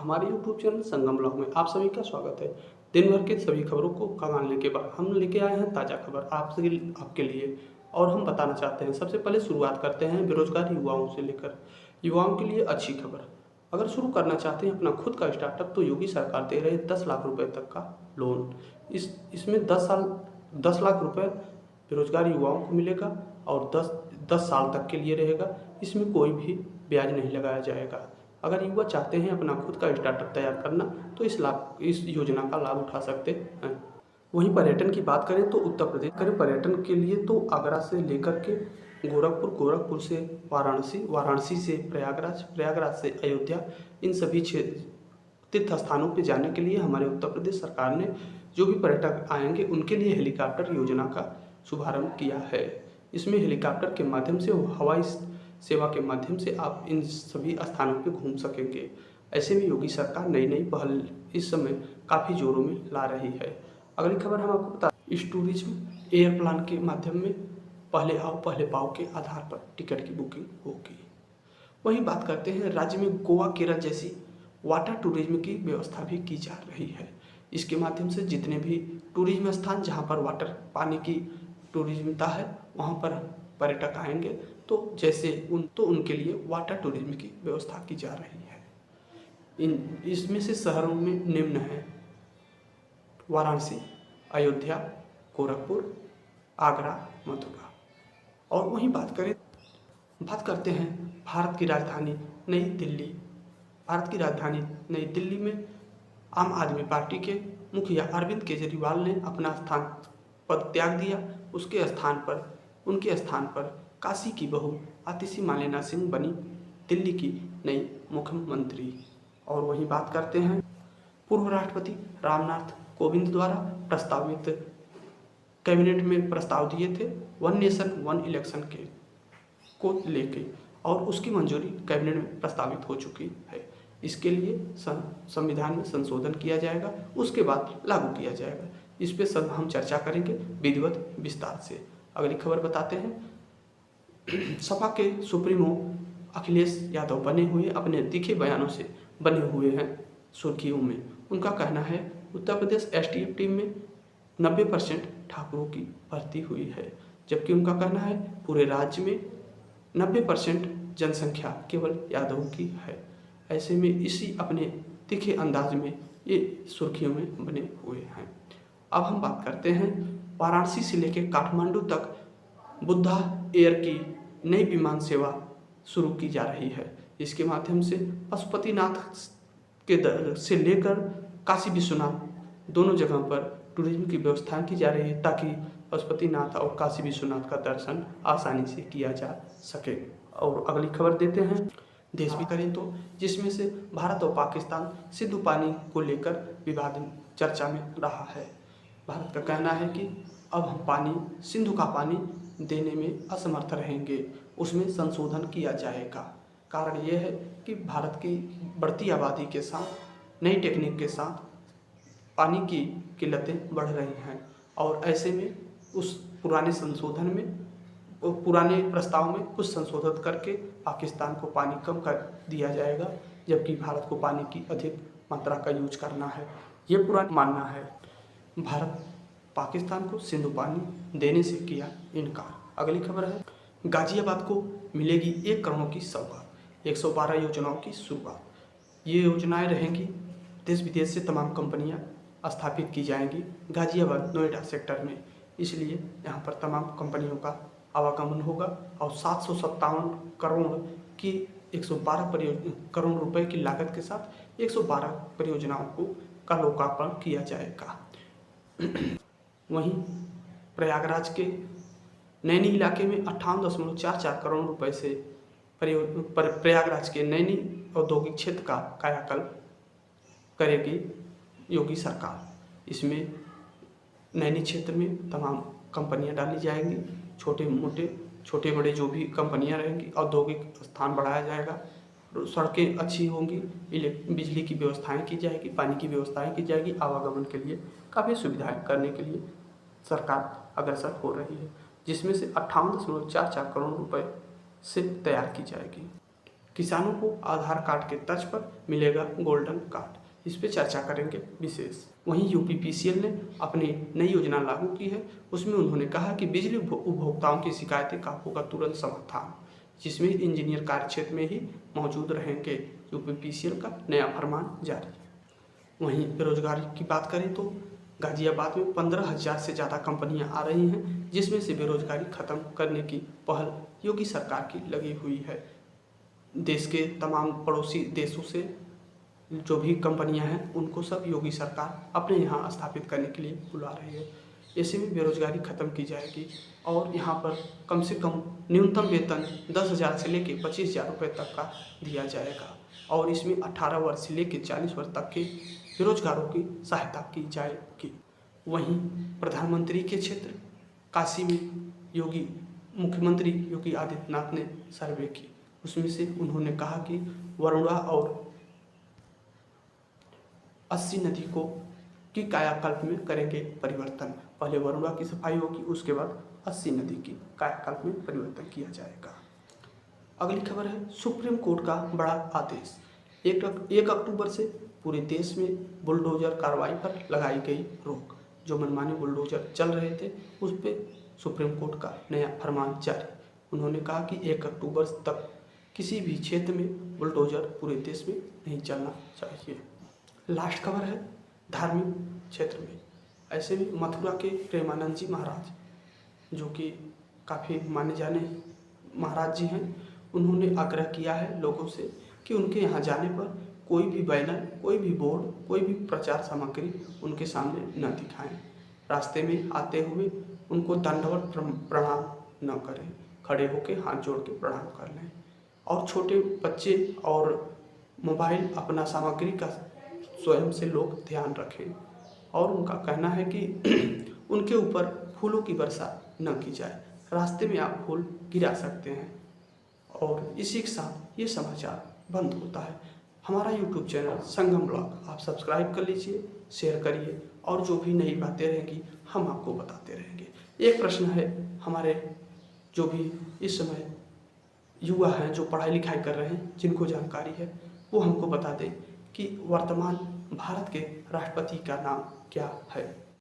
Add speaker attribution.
Speaker 1: हमारे YouTube channel संगम blog में आप सभी का स्वागत है। दिन भर के सभी खबरों को खंगालने के बाद हम लेके आए हैं ताज़ा खबर आपके लिए और हम बताना चाहते हैं। सबसे पहले शुरुआत करते हैं बेरोजगार युवाओं से लेकर युवाओं के लिए अच्छी खबर। अगर शुरू करना चाहते हैं अपना खुद का स्टार्टअप तो योगी सरकार दे रहे 10 लाख रुपए तक का लोन। इसमें 10 लाख रुपए बेरोजगार युवाओं को मिलेगा और 10 साल तक के लिए रहेगा। इसमें कोई भी ब्याज नहीं लगाया जाएगा। अगर युवा चाहते हैं अपना खुद का स्टार्टअप तैयार करना तो इस योजना का लाभ उठा सकते हैं। वहीं पर्यटन की बात करें तो उत्तर प्रदेश करें पर्यटन के लिए तो आगरा से लेकर के गोरखपुर से वाराणसी से प्रयागराज से अयोध्या, इन सभी तीर्थ स्थानों पर जाने के लिए हमारे उत्तर प्रदेश सरकार ने जो भी पर्यटक आएंगे उनके लिए हेलीकॉप्टर योजना का शुभारंभ किया है। इसमें हेलीकॉप्टर के माध्यम से हवाई सेवा के माध्यम से आप इन सभी स्थानों पे घूम सकेंगे। ऐसे में योगी सरकार नई पहल इस समय काफ़ी जोरों में ला रही है। अगली खबर हम आपको बता इस टूरिज्म एयरप्लान के माध्यम में पहले आओ पहले पाओ के आधार पर टिकट की बुकिंग होगी। वहीं बात करते हैं राज्य में गोवा केरल जैसी वाटर टूरिज्म की व्यवस्था भी की जा रही है। इसके माध्यम से जितने भी टूरिज्म स्थान जहाँ पर वाटर पानी की टूरिज्मता है वहाँ पर पर्यटक आएंगे तो उनके लिए वाटर टूरिज्म की व्यवस्था की जा रही है। इसमें से शहरों में निम्न है वाराणसी, अयोध्या, गोरखपुर, आगरा, मथुरा। और वहीं बात करते हैं भारत की राजधानी नई दिल्ली में आम आदमी पार्टी के मुखिया अरविंद केजरीवाल ने अपना पद त्याग दिया। उनके स्थान पर काशी की बहू आतिशी मालेना सिंह बनी दिल्ली की नई मुख्यमंत्री। और वहीं बात करते हैं पूर्व राष्ट्रपति रामनाथ कोविंद द्वारा प्रस्तावित कैबिनेट में प्रस्ताव दिए थे वन नेशन वन इलेक्शन को लेके और उसकी मंजूरी कैबिनेट में प्रस्तावित हो चुकी है। इसके लिए संविधान में संशोधन किया जाएगा, उसके बाद लागू किया जाएगा। इस पे सब हम चर्चा करेंगे विधिवत विस्तार से। अगली खबर बताते हैं सपा के सुप्रीमो अखिलेश यादव बने हुए अपने तीखे बयानों से बने हुए हैं सुर्खियों में। उनका कहना है उत्तर प्रदेश एसटीएफ टीम में 90% ठाकुरों की भर्ती हुई है, जबकि उनका कहना है पूरे राज्य में 90% जनसंख्या केवल यादवों की है। ऐसे में इसी अपने तीखे अंदाज में ये सुर्खियों में बने हुए हैं। अब हम बात करते हैं वाराणसी से लेकर काठमांडू तक बुद्धा एयर की नई विमान सेवा शुरू की जा रही है। इसके माध्यम से पशुपतिनाथ से लेकर काशी विश्वनाथ दोनों जगह पर टूरिज्म की व्यवस्था की जा रही है ताकि पशुपतिनाथ और काशी विश्वनाथ का दर्शन आसानी से किया जा सके। और अगली खबर देते हैं देश भी करें तो जिसमें से भारत और पाकिस्तान सिंधु पानी को लेकर विवाद चर्चा में रहा है। भारत का कहना है कि अब हम सिंधु का पानी देने में असमर्थ रहेंगे, उसमें संशोधन किया जाएगा। कारण यह है कि भारत की बढ़ती आबादी के साथ नई टेक्निक के साथ पानी की किल्लतें बढ़ रही हैं और ऐसे में उस पुराने प्रस्ताव में कुछ संशोधित करके पाकिस्तान को पानी कम कर दिया जाएगा, जबकि भारत को पानी की अधिक मात्रा का यूज करना है। ये पुराना मानना है। भारत पाकिस्तान को सिंधु पानी देने से किया इनकार। अगली खबर है गाजियाबाद को मिलेगी 1 करोड़ की सौगात, 112 योजनाओं की शुरुआत। ये योजनाएं रहेंगी, देश विदेश से तमाम कंपनियां स्थापित की जाएंगी गाजियाबाद नोएडा सेक्टर में, इसलिए यहाँ पर तमाम कंपनियों का आवागमन होगा और 757 करोड़ की 112 करोड़ रुपए की लागत के साथ 112 परियोजनाओं का लोकार्पण किया जाएगा। वहीं प्रयागराज के नैनी इलाके में 58.44 करोड़ रुपए से प्रयागराज के नैनी औद्योगिक क्षेत्र का कायाकल्प करेगी योगी सरकार। इसमें नैनी क्षेत्र में तमाम कंपनियां डाली जाएंगी, छोटे बड़े जो भी कंपनियां रहेंगी, औद्योगिक स्थान बढ़ाया जाएगा, सड़कें अच्छी होंगी, बिजली की व्यवस्थाएं की जाएगी, पानी की व्यवस्थाएं की जाएगी, आवागमन के लिए काफ़ी सुविधाएं करने के लिए सरकार अग्रसर हो रही है, जिसमें से 58.44 करोड़ रुपए से तैयार की जाएगी। किसानों को आधार कार्ड के तर्ज पर मिलेगा गोल्डन कार्ड, इस पे चर्चा करेंगे विशेष। वहीं यूपीपीसीएल ने अपनी नई योजना लागू की है, उसमें उन्होंने कहा कि बिजली उपभोक्ताओं की शिकायतें का होगा तुरंत समाधान, जिसमें इंजीनियर कार्य क्षेत्र में ही मौजूद रहेंगे। यूपीपीसीएल का नया फरमान जारी। वहीं बेरोजगारी की बात करें तो गाजियाबाद में 15,000 से ज़्यादा कंपनियां आ रही हैं, जिसमें से बेरोजगारी खत्म करने की पहल योगी सरकार की लगी हुई है। देश के तमाम पड़ोसी देशों से जो भी कंपनियां हैं उनको सब योगी सरकार अपने यहाँ स्थापित करने के लिए बुला रही है। ऐसे में बेरोजगारी खत्म की जाएगी और यहाँ पर कम से कम न्यूनतम वेतन 10,000 से लेकर 25,000 रुपये तक का दिया जाएगा और इसमें 18 वर्ष से लेकर 40 वर्ष तक के बेरोजगारों की सहायता की जाएगी। वहीं प्रधानमंत्री के क्षेत्र काशी में मुख्यमंत्री योगी आदित्यनाथ ने सर्वे की, उसमें से उन्होंने कहा कि वरुणा और 80 नदी की कायाकल्प में करेंगे परिवर्तन। पहले वरुणा की सफाई होगी, उसके बाद 80 नदी की कायाकल्प में परिवर्तन किया जाएगा। अगली खबर है सुप्रीम कोर्ट का बड़ा आदेश। 1 अक्टूबर से पूरे देश में बुलडोजर कार्रवाई पर लगाई गई रोक। जो मनमाने बुलडोजर चल रहे थे उस पर सुप्रीम कोर्ट का नया फरमान जारी। उन्होंने कहा कि 1 अक्टूबर तक किसी भी क्षेत्र में बुलडोजर पूरे देश में नहीं चलना चाहिए। लास्ट खबर है धार्मिक क्षेत्र में। ऐसे में मथुरा के प्रेमानंद जी महाराज, जो कि काफ़ी माने जाने महाराज जी हैं, उन्होंने आग्रह किया है लोगों से कि उनके यहाँ जाने पर कोई भी बैनर, कोई भी बोर्ड, कोई भी प्रचार सामग्री उनके सामने न दिखाएं। रास्ते में आते हुए उनको दंडवत प्रणाम न करें, खड़े होकर हाथ जोड़ के प्रणाम कर लें। और छोटे बच्चे और मोबाइल अपना सामग्री का स्वयं से लोग ध्यान रखें। और उनका कहना है कि उनके ऊपर फूलों की वर्षा न की जाए, रास्ते में आप फूल गिरा सकते हैं। और इसी के साथ ये समाचार बंद होता है। हमारा YouTube चैनल संगम ब्लॉग आप सब्सक्राइब कर लीजिए, शेयर करिए और जो भी नई बातें रहेंगी हम आपको बताते रहेंगे। एक प्रश्न है, हमारे जो भी इस समय युवा हैं जो पढ़ाई लिखाई कर रहे हैं, जिनको जानकारी है वो हमको बता दें कि वर्तमान भारत के राष्ट्रपति का नाम क्या है।